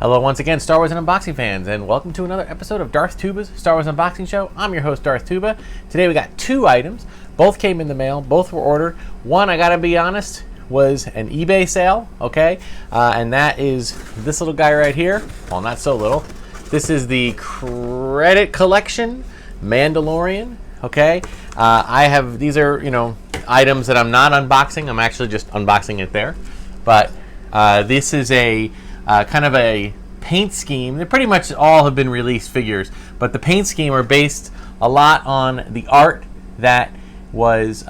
Hello once again, Star Wars and Unboxing fans, and welcome to another episode of Darth Tuba's Star Wars Unboxing Show. I'm your host, Darth Tuba. Today we got two items. Both came in the mail. Both were ordered. One, I gotta be honest, was an eBay sale, okay? And that is this little guy right here. Well, not so little. This is the Credit Collection Mandalorian, okay? These are, items that I'm not unboxing. I'm actually just unboxing it there. But this is a kind of a paint scheme. They pretty much all have been released figures, but the paint scheme are based a lot on the art that was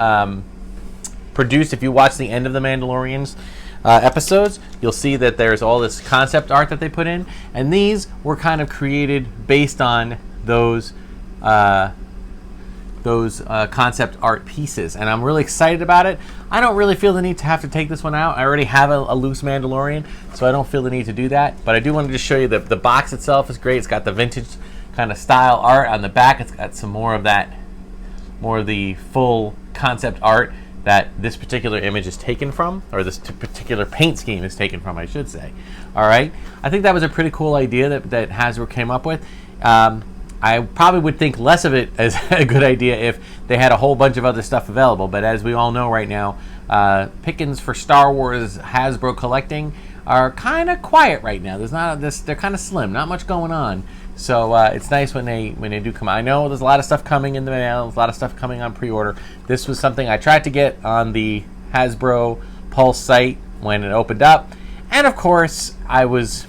produced. If you watch the end of the Mandalorian's episodes, you'll see that there's all this concept art that they put in, and these were kind of created based on those concept art pieces, and I'm really excited about it. I don't really feel the need to have to take this one out. I already have a loose Mandalorian, so I don't feel the need to do that, but I do want to just show you the box itself is great. It's got the vintage kind of style art on the back. It's got some more of the full concept art that this particular image is taken from, or this particular paint scheme is taken from, I should say. All right, I think that was a pretty cool idea that Hasbro came up with. I probably would think less of it as a good idea if they had a whole bunch of other stuff available, but as we all know right now, pickings for Star Wars Hasbro collecting are kind of quiet right now. They're kind of slim, not much going on. So it's nice when they do come out. I know there's a lot of stuff coming in the mail, there's a lot of stuff coming on pre-order. This was something I tried to get on the Hasbro Pulse site when it opened up, and of course I was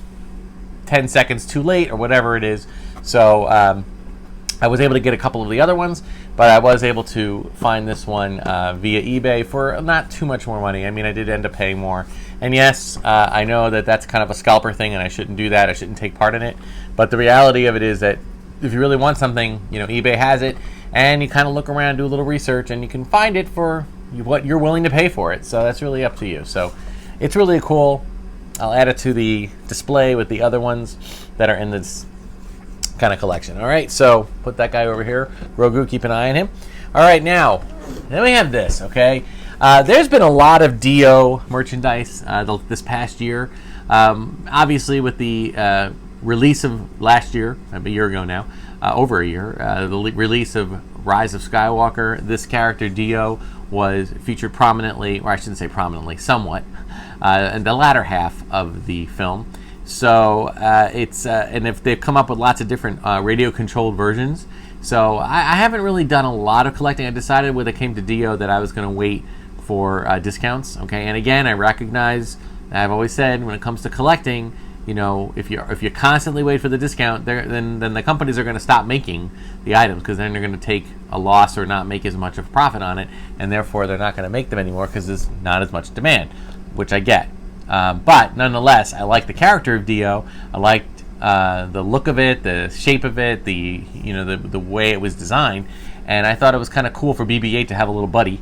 10 seconds too late or whatever it is. So I was able to get a couple of the other ones, but I was able to find this one via eBay for not too much more money. I mean, I did end up paying more. And yes, I know that that's kind of a scalper thing, and I shouldn't do that. I shouldn't take part in it. But the reality of it is that if you really want something, eBay has it, and you kind of look around, do a little research, and you can find it for what you're willing to pay for it. So that's really up to you. So it's really cool. I'll add it to the display with the other ones that are in this kind of collection. All right, so put that guy over here. Grogu, keep an eye on him. All right, now, then we have this, okay? There's been a lot of D-0 merchandise this past year. Obviously, with the release of last year, a year ago now, over a year, the release of Rise of Skywalker, this character, D-0, was featured prominently, or I shouldn't say prominently, somewhat, in the latter half of the film. So and if they've come up with lots of different radio-controlled versions. So I haven't really done a lot of collecting. I decided when it came to D-0 that I was going to wait for discounts. Okay, and again, I recognize, I've always said, when it comes to collecting, if you constantly wait for the discount, then the companies are going to stop making the items, because then they're going to take a loss or not make as much of a profit on it, and therefore they're not going to make them anymore because there's not as much demand, which I get. But nonetheless, I like the character of D-0. I liked the look of it, the shape of it, the way it was designed, and I thought it was kind of cool for BB-8 to have a little buddy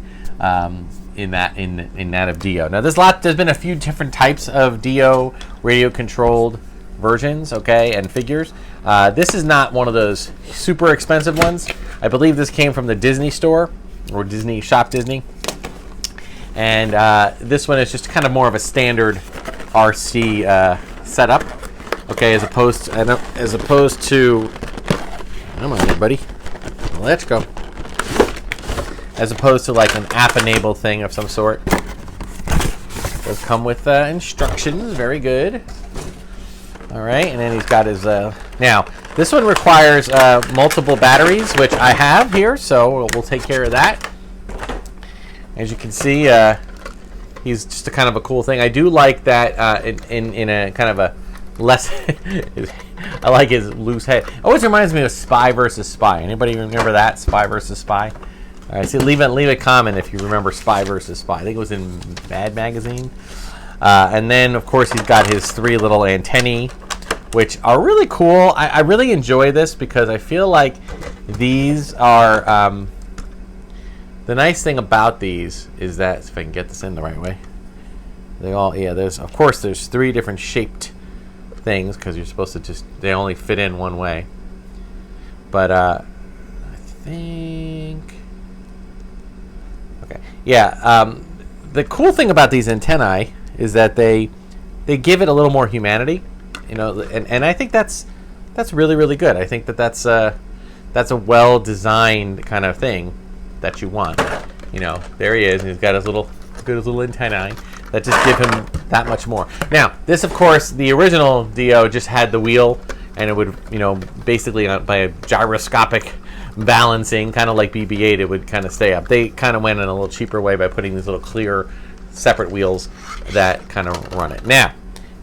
in that of D-0. Now there's been a few different types of D-0 radio-controlled versions, okay, and figures. This is not one of those super expensive ones. I believe this came from the Disney store, or Disney Shop Disney. And this one is just kind of more of a standard RC setup, okay, as opposed to come on, everybody, let's go. As opposed to like an app-enabled thing of some sort. It does come with instructions, very good. All right, and then he's got his. Now, this one requires multiple batteries, which I have here, so we'll take care of that. As you can see, he's just a kind of a cool thing. I do like that in a kind of a less. I like his loose head. It always reminds me of Spy versus Spy. Anybody remember that, Spy versus Spy? All right, so leave a comment if you remember Spy versus Spy. I think it was in Bad Magazine. And then, of course, he's got his three little antennae, which are really cool. I really enjoy this because I feel like these are. The nice thing about these is that, if I can get this in the right way, there's three different shaped things, because you're supposed to they only fit in one way. But I think, okay, yeah. The cool thing about these antennae is that they give it a little more humanity, You know, and I think that's really, really good. I think that's a well-designed kind of thing that you want. You know, there he is, and he's got his little antennae that just give him that much more. Now, this, of course, the original D-0 just had the wheel, and it would, you know, basically by a gyroscopic balancing, kind of like BB-8, it would kind of stay up. They kind of went in a little cheaper way by putting these little clear, separate wheels that kind of run it.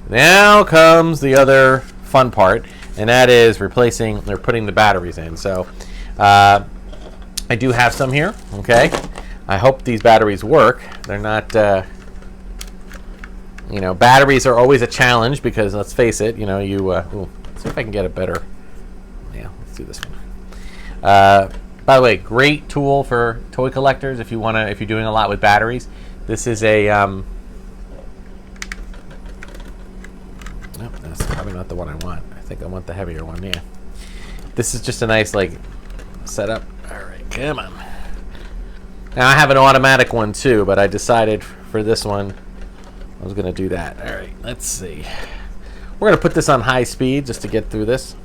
Now comes the other fun part, and that is putting the batteries in. So, I do have some here, okay? I hope these batteries work. They're not, you know, batteries are always a challenge because, let's face it, you know, let's see if I can get a better, yeah, let's do this one. By the way, great tool for toy collectors if you're doing a lot with batteries. This is a, nope, that's probably not the one I want. I think I want the heavier one, yeah. This is just a nice, like, setup. All right, come on. Now, I have an automatic one, too, but I decided for this one, I was going to do that. All right, let's see. We're going to put this on high speed just to get through this.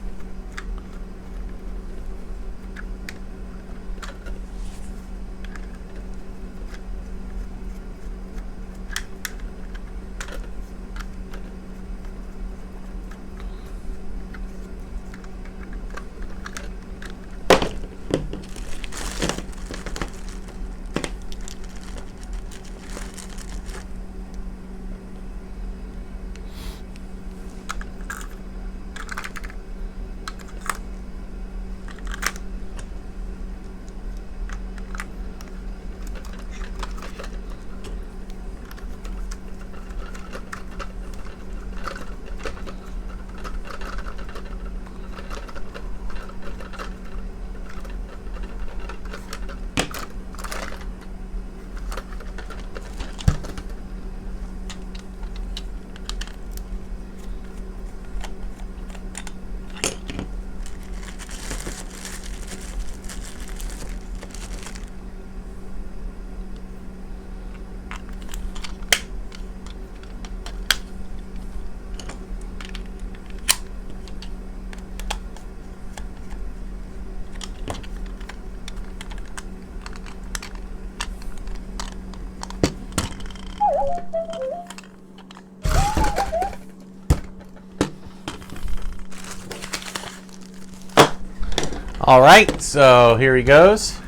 All right, so here he goes.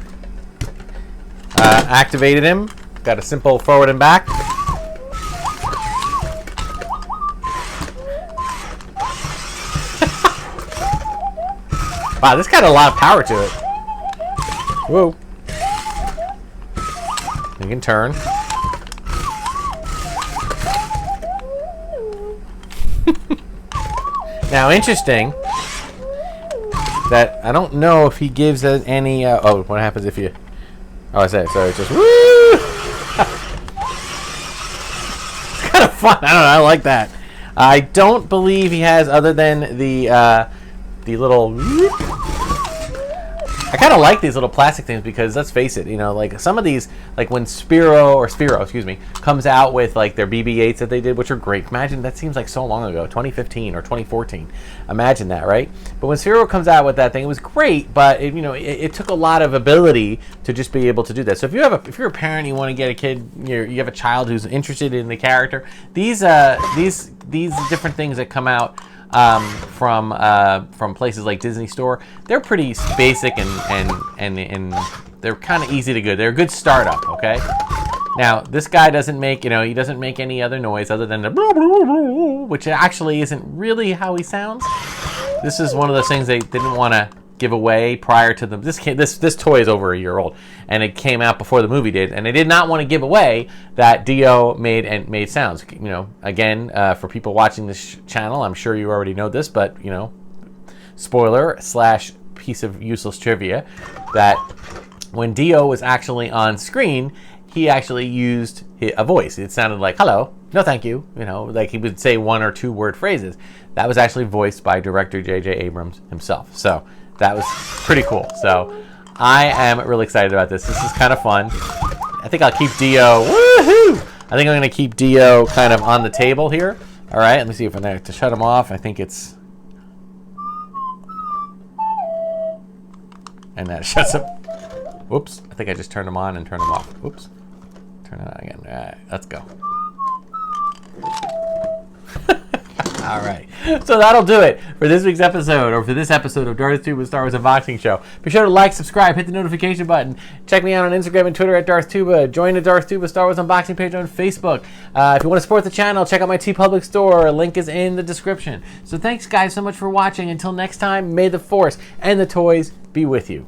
Activated him. Got a simple forward and back. Wow, this got a lot of power to it. Whoa. You can turn. Now, interesting that I don't know if he gives us any. Oh, what happens if you? Oh, I say so. It's just woo. It's kind of fun. I don't know. I like that. I don't believe he has other than the little. I kind of like these little plastic things because let's face it, you know, like some of these, like when Sphero, excuse me, comes out with like their BB-8s that they did, which are great. Imagine that seems like so long ago, 2015 or 2014. Imagine that, right? But when Sphero comes out with that thing, it was great, but it, you know, it took a lot of ability to just be able to do that. So if you're a parent, you want to get a kid, you have a child who's interested in the character, these different things that come out from places like Disney Store, they're pretty basic and they're kind of easy to good. They're a good startup, okay? Now, this guy doesn't make, he doesn't make any other noise other than the which actually isn't really how he sounds. This is one of those things they didn't want to give away prior to the this toy is over a year old and it came out before the movie did, and they did not want to give away that D-0 made sounds. Again, for people watching this channel, I'm sure you already know this, but spoiler / piece of useless trivia, that when D-0 was actually on screen, he actually used a voice. It sounded like hello, no thank you, like he would say 1 or 2 word phrases. That was actually voiced by director J.J. Abrams himself. So that was pretty cool. So I am really excited about this. This is kind of fun. I think I'll keep D-0. Woohoo! I think I'm going to keep D-0 kind of on the table here. All right, let me see if I have to shut them off. I think it's... And that shuts them. Whoops, I think I just turned them on and turned them off. Whoops, turn it on again. All right, let's go. All right, so that'll do it for this week's episode, or for this episode of Darth Tuba Star Wars Unboxing Show. Be sure to like, subscribe, hit the notification button. Check me out on Instagram and Twitter at Darth Tuba. Join the Darth Tuba Star Wars Unboxing page on Facebook. If you want to support the channel, check out my TeePublic store. Link is in the description. So thanks, guys, so much for watching. Until next time, may the Force and the toys be with you.